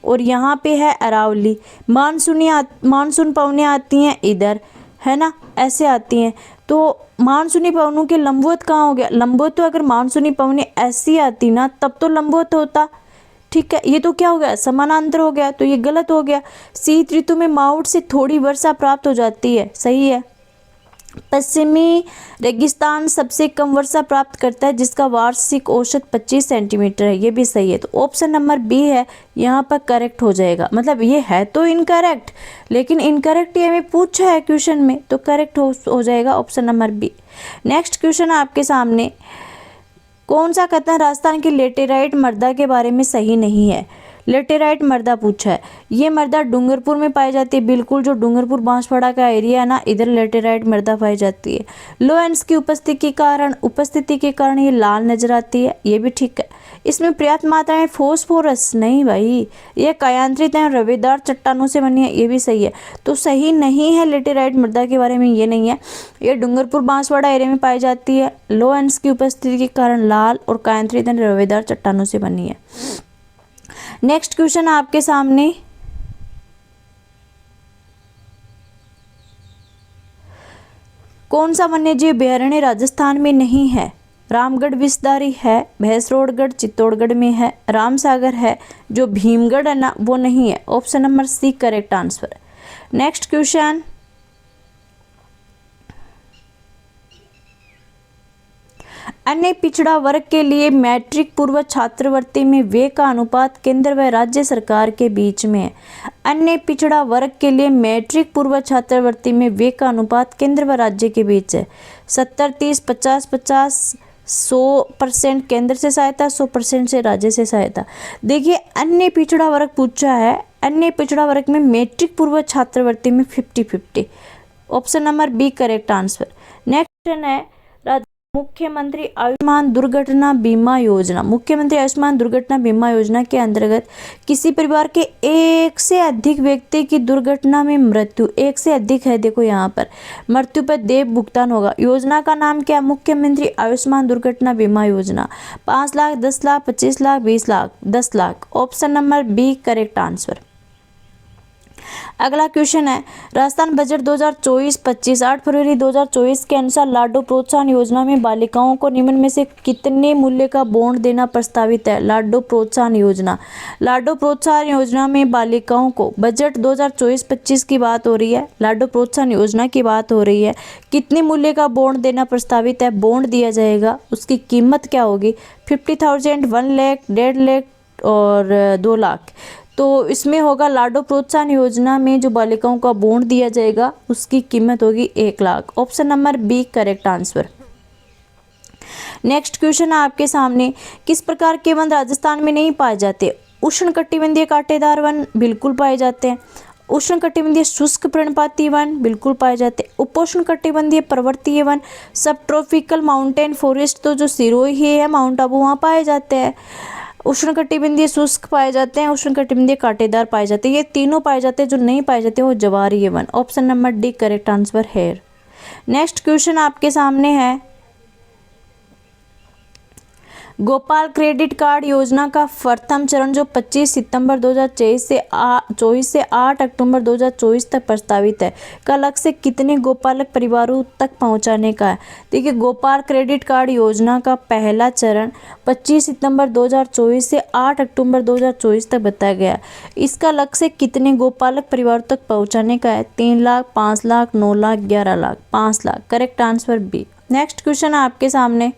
और यहाँ पे है अरावली। मानसून पवनें आती हैं इधर, है ना, ऐसे आती हैं। तो मानसूनी पवनों के लंबवत कहाँ हो गया? लंबवत तो अगर मानसूनी पवनें ऐसी आती ना तब तो लंबवत होता, ठीक है। ये तो क्या हो गया? समानांतर हो गया, तो ये गलत हो गया। शीत ऋतु में माउंट से थोड़ी वर्षा प्राप्त हो जाती है, सही है। पश्चिमी रेगिस्तान सबसे कम वर्षा प्राप्त करता है जिसका वार्षिक औसत 25 सेंटीमीटर है, ये भी सही है। तो ऑप्शन नंबर बी है यहाँ पर करेक्ट हो जाएगा। मतलब ये है तो इनकरेक्ट, लेकिन इनकरेक्ट ये हमें पूछा है क्वेश्चन में, तो करेक्ट हो जाएगा option number B. Next question आपके सामने, कौन सा कथन राजस्थान की लेटेराइट मृदा के बारे में सही नहीं है? लेटेराइट मृदा पूछा है। ये मृदा डूंगरपुर में पाई जाती है, बिल्कुल, जो डूंगरपुर बांसवाड़ा का एरिया है ना, इधर लेटेराइट मृदा पाई जाती है। लोएंस की उपस्थिति के कारण ये लाल नजर आती है, ये भी ठीक है। इसमें पर्याप्त मात्रा में फॉस्फोरस, नहीं भाई, ये कायांतरित है, रवेदार चट्टानों से बनी है, ये भी सही है। तो सही नहीं है लेटेराइट मृदा के बारे में, ये नहीं है। ये डूंगरपुर बांसवाड़ा एरिया में पाई जाती है, लोएंस की उपस्थिति के कारण लाल और कायांतरित रवेदार चट्टानों से बनी है। नेक्स्ट क्वेश्चन आपके सामने, कौन सा वन्यजीव अभयारण्य राजस्थान में नहीं है? रामगढ़ विषधारी है, भैंसरोडगढ़ चित्तौड़गढ़ में है, रामसागर है, जो भीमगढ़ है ना वो नहीं है। Option number C correct answer. Next question, अन्य पिछड़ा वर्ग के लिए मैट्रिक पूर्व छात्रवृत्ति में व्यय का अनुपात केंद्र व राज्य सरकार के बीच में है। अन्य पिछड़ा वर्ग के लिए मैट्रिक पूर्व छात्रवृत्ति में व्यय का अनुपात केंद्र व राज्य के बीच है। 70-30, 50-50, 100% केंद्र से सहायता, 100% से राज्य से सहायता। देखिए अन्य पिछड़ा वर्ग पूछा है, अन्य पिछड़ा वर्ग में मैट्रिक पूर्व छात्रवृत्ति में 50-50। Option number B correct answer. Next है मुख्यमंत्री आयुष्मान दुर्घटना बीमा योजना। मुख्यमंत्री आयुष्मान दुर्घटना बीमा योजना के अंतर्गत किसी परिवार के एक से अधिक व्यक्ति की दुर्घटना में मृत्यु, एक से अधिक है, देखो यहाँ पर मृत्यु पर देय भुगतान होगा। योजना का नाम क्या? मुख्यमंत्री आयुष्मान दुर्घटना बीमा योजना। 5 lakh, 10 lakh, 25 lakh, 20 lakh, 10 lakh. Option number B correct answer. अगला क्वेश्चन है राजस्थान बजट 2024-25 8 फरवरी 2024 के अनुसार लाडो प्रोत्साहन योजना में बालिकाओं को निम्न में से कितने मूल्य का बॉन्ड देना प्रस्तावित है? लाडो प्रोत्साहन योजना। लाडो प्रोत्साहन योजना में बालिकाओं को बजट 2024-25 की बात हो रही है, लाडो प्रोत्साहन योजना की बात हो रही है। कितने मूल्य का बॉन्ड देना प्रस्तावित है? बॉन्ड दिया जाएगा, उसकी कीमत क्या होगी? 50,000, 1 लाख, 1.5 लाख और 2 लाख। तो इसमें होगा लाडो प्रोत्साहन योजना में जो बालिकाओं का बॉन्ड दिया जाएगा उसकी कीमत होगी 1 lakh. Option number B correct answer. Next question है आपके सामने, किस प्रकार के वन राजस्थान में नहीं पाए जाते? उष्णकटिबंधीय कांटेदार वन बिल्कुल पाए जाते हैं। उष्णकटिबंधीय शुष्क पर्णपाती वन बिल्कुल पाए जाते हैं। उपोष्ण कटिबंधीय पर्वतीय वन, सब ट्रॉपिकल माउंटेन फॉरेस्ट तो जो सिरोही है माउंट आबू वहाँ पाए जाते हैं। उष्णकटिबंधीय शुष्क पाए जाते हैं, उष्णकटिबंधीय कांटेदार पाए जाते हैं। ये तीनों पाए जाते हैं, जो नहीं पाए जाते वो ज्वारीय one. Option number D correct answer है। नेक्स्ट क्वेश्चन आपके सामने है गोपाल क्रेडिट कार्ड योजना का प्रथम चरण जो 25 सितंबर 2024 से 8 अक्टूबर 2024 तक प्रस्तावित है, का लक्ष्य कितने गोपालक परिवारों तक पहुंचाने का है? देखिए गोपाल क्रेडिट कार्ड योजना का पहला चरण 25 सितंबर 2024 से 8 अक्टूबर 2024 तक बताया गया। इसका लक्ष्य कितने गोपालक परिवारों तक पहुँचाने का है? 3 lakh, 5 lakh, 9 lakh, 11 lakh, 5 lakh. Correct answer B. Next question है आपके सामने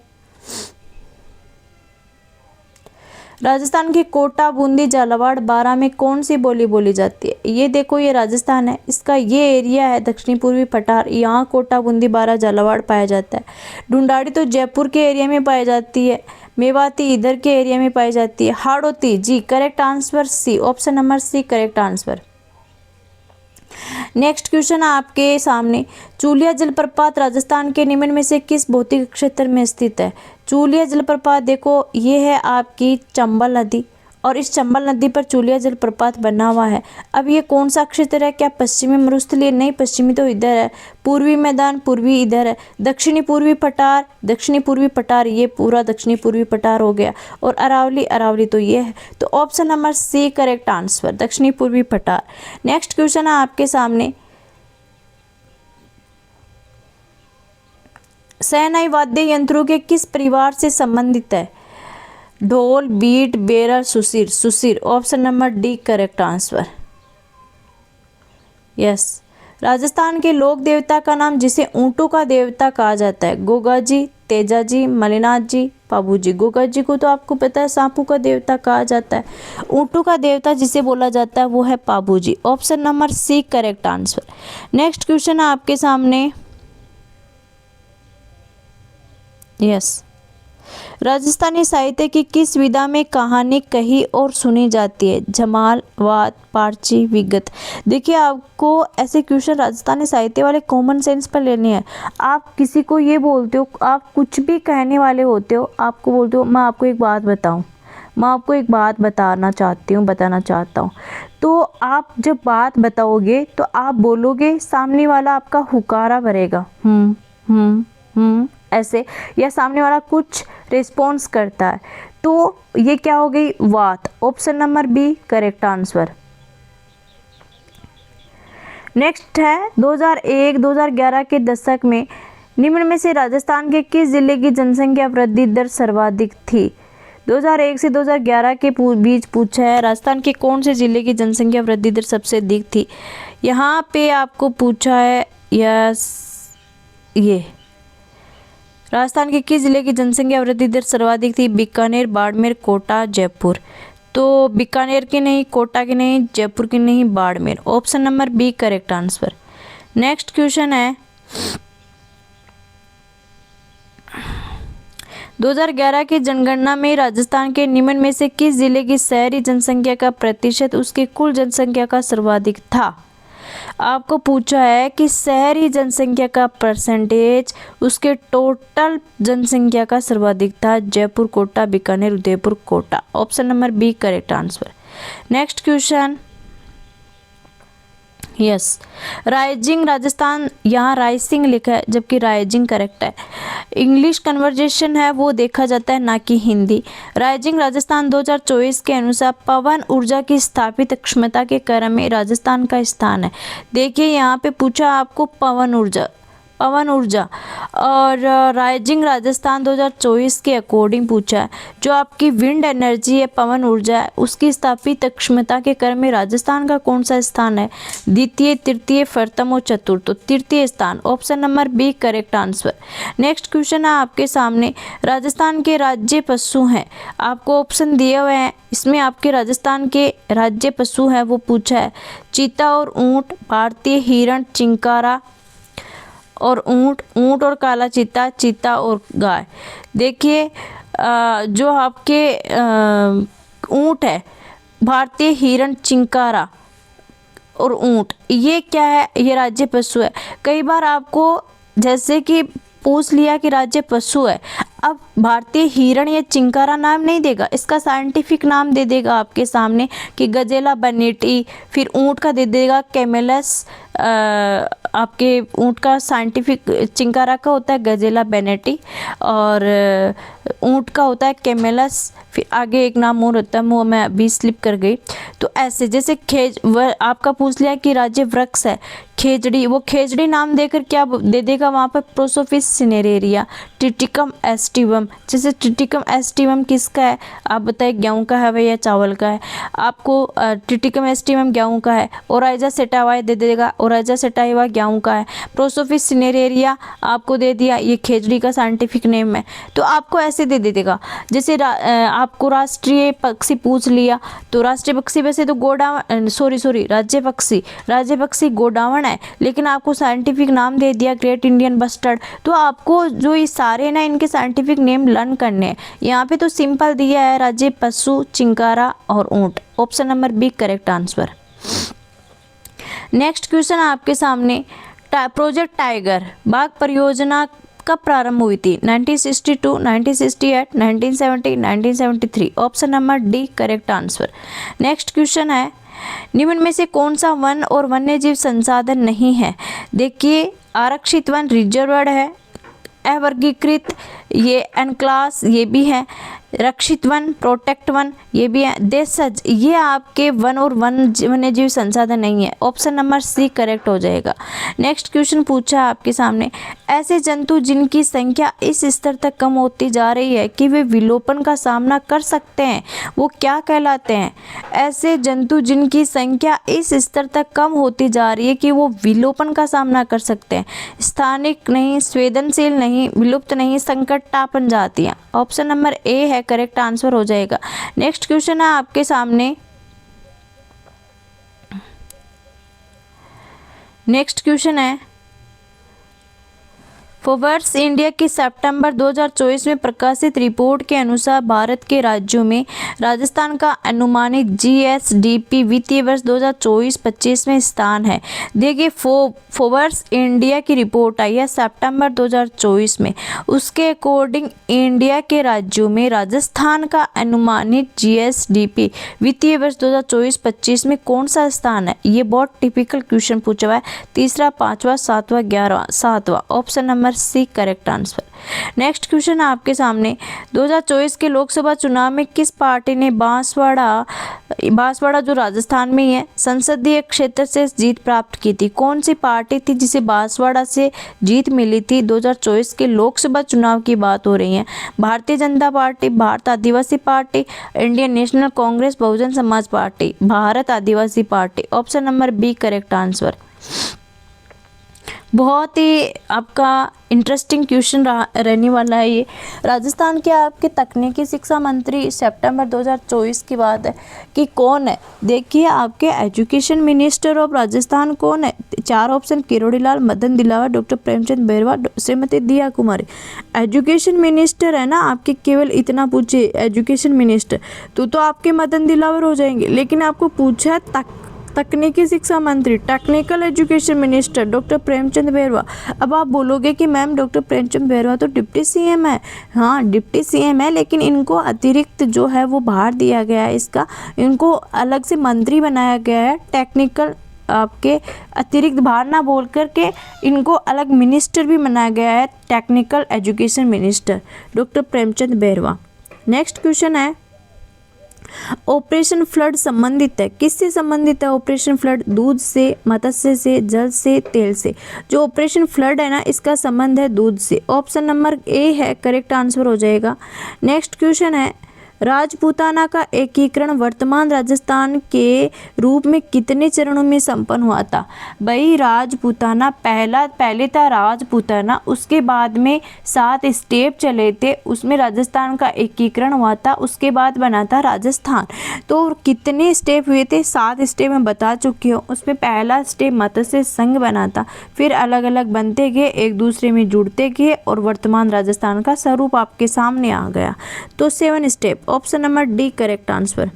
राजस्थान के कोटा, बूंदी, झालावाड़, बारां में कौन सी बोली बोली जाती है? ये देखो ये राजस्थान है, इसका ये एरिया है दक्षिणी पूर्वी पठार, यहाँ कोटा, बूंदी, बारां, झालावाड़ पाया जाता है। ढूंढाड़ी तो जयपुर के एरिया में पाई जाती है। मेवाती इधर के एरिया में पाई जाती है। हाड़ौती जी correct answer C. Option number C correct answer. Next question है आपके सामने चूलिया जलप्रपात राजस्थान के निम्न में से किस भौतिक क्षेत्र में स्थित है? चूलिया जलप्रपात देखो ये है आपकी चंबल नदी, और इस चंबल नदी पर चूलिया जलप्रपात बना हुआ है। अब ये कौन सा क्षेत्र है? क्या पश्चिमी मरुस्थलीय? नहीं, पश्चिमी तो इधर है। पूर्वी मैदान, पूर्वी इधर है। दक्षिणी पूर्वी पठार, दक्षिणी पूर्वी पठार, ये पूरा दक्षिणी पूर्वी पठार हो गया। और अरावली, अरावली तो ये है। तो option number C correct answer, दक्षिणी पूर्वी पठार। नेक्स्ट क्वेश्चन है आपके सामने शहनाई वाद्य यंत्रों के किस परिवार से संबंधित है? ढोल, बीट, बेरल, सुसीर, सुसीर। Option number D correct answer. Yes. Rajasthan के लोक देवता का नाम जिसे ऊंटों का देवता कहा जाता है? गोगा जी, तेजा जी, मलिनाथ जी, पाबू जी। गोगा जी को तो आपको पता है सांपों का देवता कहा जाता है। ऊंटों का देवता जिसे बोला जाता है वो है Pabu ji. Option number C correct answer. Next question है आपके सामने यस राजस्थानी साहित्य की किस विधा में कहानी कही और सुनी जाती है? जमाल, वाद, पार्ची, विगत। देखिए आपको ऐसे क्वेश्चन राजस्थानी साहित्य वाले कॉमन सेंस पर लेने हैं। आप किसी को ये बोलते हो, आप कुछ भी कहने वाले होते हो, आपको बोलते हो मैं आपको एक बात बताऊं, मैं आपको एक बात बताना चाहता हूँ। तो आप जब बात बताओगे तो आप बोलोगे, सामने वाला आपका हुकारा भरेगा ऐसे, या सामने वाला कुछ रिस्पॉन्स करता है, तो ये क्या हो गई? बात। Option number B correct answer. Next है 2001-2011 के दशक में निम्न में से राजस्थान के किस जिले की जनसंख्या वृद्धि दर सर्वाधिक थी? 2001 से 2011 के बीच पूछा है राजस्थान के कौन से जिले की जनसंख्या वृद्धि दर सबसे अधिक थी। यहाँ पे आपको पूछा है यस ये राजस्थान के किस जिले की जनसंख्या वृद्धि दर सर्वाधिक थी? बीकानेर, बाड़मेर, कोटा, जयपुर। तो बीकानेर की नहीं, कोटा की नहीं, जयपुर की नहीं, Barmer. Option number B correct answer. Next question है 2011 की जनगणना में राजस्थान के निम्न में से किस जिले की शहरी जनसंख्या का प्रतिशत उसकी कुल जनसंख्या का सर्वाधिक था? आपको पूछा है कि शहरी जनसंख्या का परसेंटेज उसके टोटल जनसंख्या का सर्वाधिक था। Jaipur, Kota, Bikaner, Udaipur, Kota. Option number B correct answer. Next question, yes, rising Rajasthan, यहाँ राइसिंग लिखा है जबकि राइजिंग करेक्ट है। इंग्लिश कन्वर्जेशन है वो देखा जाता है, ना कि हिंदी। राइजिंग राजस्थान 2024 के अनुसार पवन ऊर्जा की स्थापित क्षमता के क्रम में राजस्थान का स्थान है। देखिए यहाँ पे पूछा आपको पवन ऊर्जा और राइजिंग राजस्थान 2024 के अकॉर्डिंग पूछा है। जो आपकी विंड एनर्जी है, पवन ऊर्जा है, उसकी स्थापित क्षमता के क्रम में राजस्थान का कौन सा स्थान है? द्वितीय, तृतीय, प्रथम और चतुर्थ। तो तृतीय स्थान। Option number B correct answer. Next question है आपके सामने, राजस्थान के राज्य पशु हैं, आपको ऑप्शन दिए हुए हैं, इसमें आपके राजस्थान के राज्य पशु हैं वो पूछा है। चीता और ऊंट, भारतीय हिरण, चिंकारा और ऊंट और काला चीता, चीता और गाय। देखिए जो आपके ऊंट है, भारतीय हिरण, चिंकारा और ऊंट, ये क्या है? ये राज्य पशु है। कई बार आपको जैसे कि पूछ लिया कि राज्य पशु है, अब भारतीय हिरण या चिंकारा नाम नहीं देगा, इसका साइंटिफिक नाम दे देगा आपके सामने कि गजेला बनेटी, फिर ऊंट का दे देगा कैमेलस, आपके ऊंट का साइंटिफिक, चिंकारा का होता है गजेला बेनेटी और ऊंट का होता है कैमेलस, फिर आगे एक नाम और होता है वो मैं अभी स्लिप कर गई। तो ऐसे जैसे आपका पूछ लिया कि राज्य वृक्ष है खेजड़ी, वो खेजड़ी नाम देकर क्या दे देगा वहाँ पर? प्रोसोफिस सिनेरेरिया, ट्रिटिकम एस्टिवम। जैसे ट्रिटिकम एस्टिवम किसका है? आप बताइए, गेहूं का है या चावल का है? आपको ट्रिटिकम एस्टिवम गेहूं का है। ओराइजा सेटावा दे देगा, ओराइजा सेटावा गेहूं का है। प्रोसोफिस सिनेरेरिया आपको दे दिया, ये खेजड़ी का साइंटिफिक नेम है। तो आपको ऐसे दे देगा। जैसे आपको राष्ट्रीय पक्षी पूछ लिया, तो राष्ट्रीय पक्षी वैसे तो गोडावण, सॉरी राज्य पक्षी गोडावण है, लेकिन आपको साइंटिफिक नाम दे दिया ग्रेट इंडियन बस्टर्ड। तो आपको जो ये सारे ना इनके साइंटिफिक नेम लर्न करने हैं। यहाँ पे तो सिंपल दिया है राज्य पशु, चिंकारा और ऊंट। Option number B correct answer. Next question आपके सामने, प्रोजेक्ट टाइगर बाघ परियोजना कब प्रारंभ हुई थी? 1962, 1968, 1970, 1973। Option number D correct answer. Next question है, निम्न में से कौन सा वन और वन्यजीव संसाधन नहीं है? देखिए, आरक्षित वन रिजर्वर्ड है, अवर्गीकृत ये एनक्लास ये भी है, रक्षित वन प्रोटेक्ट वन ये भी है, देशज ये आपके वन और वन्यजीव संसाधन नहीं है। ऑप्शन नंबर सी करेक्ट हो जाएगा। नेक्स्ट क्वेश्चन पूछा आपके सामने, ऐसे जंतु जिनकी संख्या इस स्तर तक कम होती जा रही है कि वे विलोपन का सामना कर सकते हैं, वो क्या कहलाते हैं? ऐसे जंतु जिनकी संख्या इस स्तर तक कम होती जा रही है कि वो विलोपन का सामना कर सकते हैं। स्थानिक नहीं, संवेदनशील नहीं, विलुप्त नहीं, संकटापन्न जातियाँ। ऑप्शन नंबर ए है करेक्ट आंसर हो जाएगा। नेक्स्ट क्वेश्चन है आपके सामने, नेक्स्ट क्वेश्चन है, फोर्ब्स इंडिया की सितंबर 2024 में प्रकाशित रिपोर्ट के अनुसार भारत के राज्यों में राजस्थान का अनुमानित जीएसडीपी वित्तीय वर्ष 2024-25 में स्थान है। देखिए, फोर्ब्स इंडिया की रिपोर्ट आई है सितंबर 2024 में, उसके अकॉर्डिंग इंडिया के राज्यों में राजस्थान का अनुमानित जीएसडीपी वित्तीय वर्ष 2024-25 में कौन सा स्थान है? ये बहुत टिपिकल क्वेश्चन पूछा हुआ है, तीसरा, पांचवा, सातवां, 11वां, 7वां। Option number C correct answer. Next question है आपके सामने, 2024 के लोकसभा चुनाव में किस पार्टी ने बांसवाड़ा जो राजस्थान में ही है संसदीय क्षेत्र से जीत प्राप्त की थी? कौन सी पार्टी थी जिसे बांसवाड़ा से जीत मिली थी? 2024 के लोकसभा चुनाव की बात हो रही है। Bharatiya Janata party, Bharat Adivasi party, Indian National Congress, Bahujan Samaj party, Bharat Adivasi party. Option number B correct answer. बहुत ही आपका इंटरेस्टिंग क्वेश्चन रहने वाला है ये। राजस्थान के आपके तकनीकी शिक्षा मंत्री सितंबर 2024 की बात है कि कौन है। देखिए आपके एजुकेशन मिनिस्टर ऑफ राजस्थान कौन है। 4 ऑप्शन किरोड़ी लाल, मदन दिलावर, डॉक्टर प्रेमचंद बैरवा, श्रीमती दिया कुमारी। एजुकेशन मिनिस्टर है ना आपके, केवल इतना पूछे एजुकेशन मिनिस्टर तो आपके मदन दिलावर हो जाएंगे। लेकिन आपको पूछा तकनीकी शिक्षा मंत्री, technical education minister doctor Premchand Bairwa. अब आप बोलोगे कि मैम डॉक्टर प्रेमचंद बैरवा तो डिप्टी सीएम है। हाँ डिप्टी सीएम है, लेकिन इनको अतिरिक्त जो है वो भार दिया गया है, इसका इनको अलग से मंत्री बनाया गया है। टेक्निकल आपके अतिरिक्त भार ना बोल करके इनको अलग मिनिस्टर भी बनाया गया है, technical education minister doctor Premchand Bairwa. Next question है ऑपरेशन फ्लड संबंधित है, किससे संबंधित है ऑपरेशन फ्लड। दूध से, मत्स्य से, जल से, तेल से। जो ऑपरेशन फ्लड है ना इसका संबंध है दूध से। ऑप्शन नंबर ए है करेक्ट आंसर हो जाएगा। नेक्स्ट क्वेश्चन है राजपूताना का एकीकरण वर्तमान राजस्थान के रूप में कितने चरणों में संपन्न हुआ था। भाई राजपूताना पहले था राजपूताना, उसके बाद में 7 स्टेप चले थे, उसमें राजस्थान का एकीकरण हुआ था, उसके बाद बना था राजस्थान। तो कितने स्टेप हुए थे, 7 स्टेप मैं बता चुकी हूँ। उसमें पहला स्टेप मत्स्य संघ बना था, फिर अलग अलग बनते गए, एक दूसरे में जुड़ते गए और वर्तमान राजस्थान का स्वरूप आपके सामने आ गया। तो 7 step. Option number D correct answer.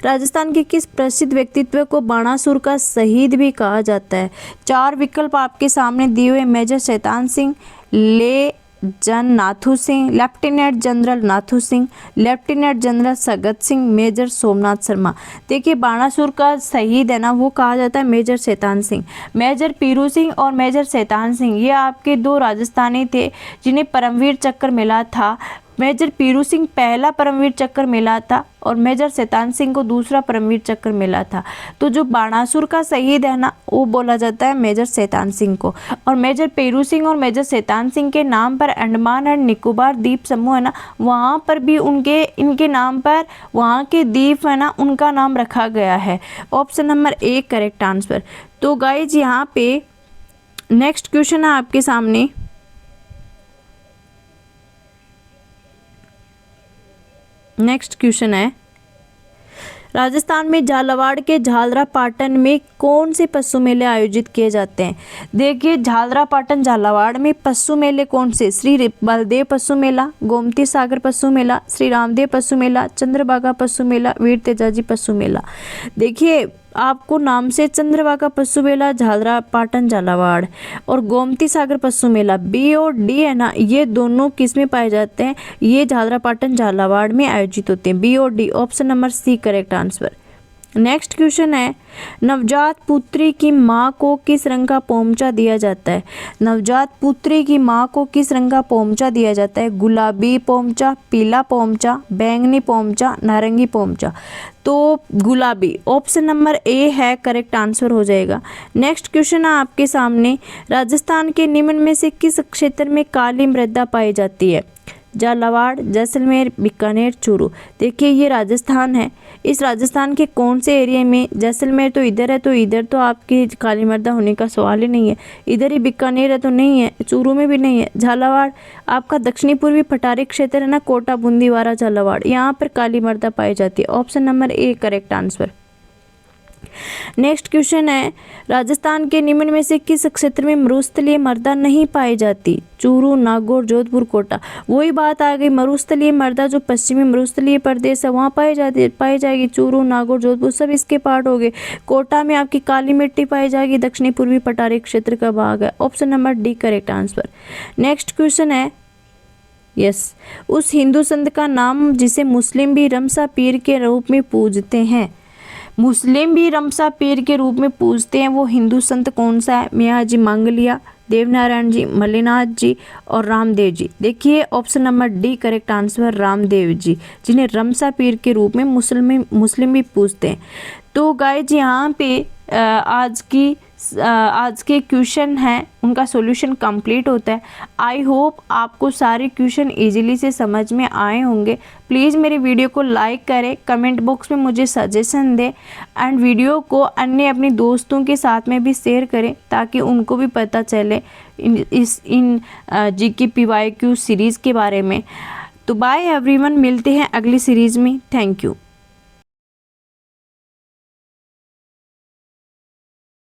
Rajasthan के किस प्रसिद्ध व्यक्तित्व को बाणासुर का शहीद भी कहा जाता है। 4 विकल्प आपके सामने दिए हुए। मेजर शैतान सिंह, ले जन Nathu Singh, lieutenant general Nathu Singh, lieutenant general Sagat Singh, major Somnath Sharma. देखिए बाणासुर का शहीद है ना वो कहा जाता है मेजर शैतान सिंह। मेजर पीरू सिंह और मेजर शैतान सिंह ये आपके 2 राजस्थानी थे जिन्हें परमवीर चक्र मिला था। मेजर पीरू सिंह पहला परमवीर चक्र मिला था और मेजर शैतान सिंह को दूसरा परमवीर चक्र मिला था। तो जो बाणासुर का शहीद है ना वो बोला जाता है मेजर शैतान सिंह को। और मेजर पीरू सिंह और मेजर शैतान सिंह के नाम पर अंडमान एंड निकोबार द्वीप समूह है ना, वहाँ पर भी इनके नाम पर वहाँ के द्वीप है ना उनका नाम रखा गया है। Option number A correct answer. तो गाइज यहाँ पे नेक्स्ट क्वेश्चन है आपके सामने। नेक्स्ट क्वेश्चन है राजस्थान में झालावाड़ के झालरा पाटन में कौन से पशु मेले आयोजित किए जाते हैं। देखिए झालरा पाटन झालावाड़ में पशु मेले कौन से। श्री बलदेव पशु मेला, गोमती सागर पशु मेला, श्री रामदेव पशु मेला, चंद्रभागा पशु मेला, वीर तेजाजी पशु मेला। देखिए आपको नाम से चंद्रभागा पशु मेला झालरा पाटन झालावाड़ और गोमती सागर पशु मेला बी और डी है ना, ये दोनों किस में पाए जाते हैं, ये झालरा पाटन झालावाड़ में आयोजित होते हैं। बी और D option number C correct answer. Next question है नवजात पुत्री की मां को किस रंग का पोमचा दिया जाता है। नवजात पुत्री की मां को किस रंग का पोमचा दिया जाता है। गुलाबी पोमचा, पीला पोमचा, बैंगनी पोमचा, नारंगी पोमचा। तो गुलाबी ऑप्शन नंबर ए है करेक्ट आंसर हो जाएगा। नेक्स्ट क्वेश्चन है आपके सामने राजस्थान के निम्न में से किस क्षेत्र में काली मृदा पाई जाती है। झालावाड़, जैसलमेर, बीकानेर, चूरू। देखिए ये राजस्थान है, इस राजस्थान के कौन से एरिया में, जैसलमेर तो इधर है तो इधर तो आपकी काली मृदा होने का सवाल ही नहीं है। इधर ही बीकानेर है तो नहीं है, चूरू में भी नहीं है। झालावाड़ आपका दक्षिणी पूर्वी पठारी क्षेत्र है ना, कोटा, बूंदीवारा, झालावाड़, यहाँ पर काली मृदा पाई जाती है। Option number A correct answer. Next question है राजस्थान के निम्न में से किस क्षेत्र में मरुस्थलीय मृदा नहीं पाई जाती। चूरू, नागौर, जोधपुर, कोटा। वही बात आ गई, मरुस्थलीय मृदा जो पश्चिमी मरुस्थलीय प्रदेश है वहाँ पाई जाएगी। चूरू, नागौर, जोधपुर सब इसके पार्ट हो गए। कोटा में आपकी काली मिट्टी पाई जाएगी, दक्षिणी पूर्वी पठारी क्षेत्र का भाग है। Option number D correct answer. Next question है यस उस हिंदू संत का नाम जिसे मुस्लिम भी रमसा पीर के रूप में पूजते हैं। मुस्लिम भी रमसा पीर के रूप में पूजते हैं, वो हिंदू संत कौन सा है। मियाँ जी मांगलिया, देवनारायण जी, मल्लीनाथ जी और रामदेव जी। देखिए option number D correct answer Ramdev ji, जिन्हें रमसा पीर के रूप में मुस्लिम भी पूजते हैं। तो गाइज यहाँ पे आज की आज के क्वेश्चन हैं उनका सॉल्यूशन कंप्लीट होता है। आई होप आपको सारे क्वेश्चन इजीली से समझ में आए होंगे। प्लीज़ मेरे वीडियो को लाइक करें, कमेंट बॉक्स में मुझे सजेशन दें एंड वीडियो को अन्य अपने दोस्तों के साथ में भी शेयर करें ताकि उनको भी पता चले इन जीके PYQ सीरीज़ के बारे में। तो बाय एवरीवन, मिलते हैं अगली सीरीज़ में। Thank you.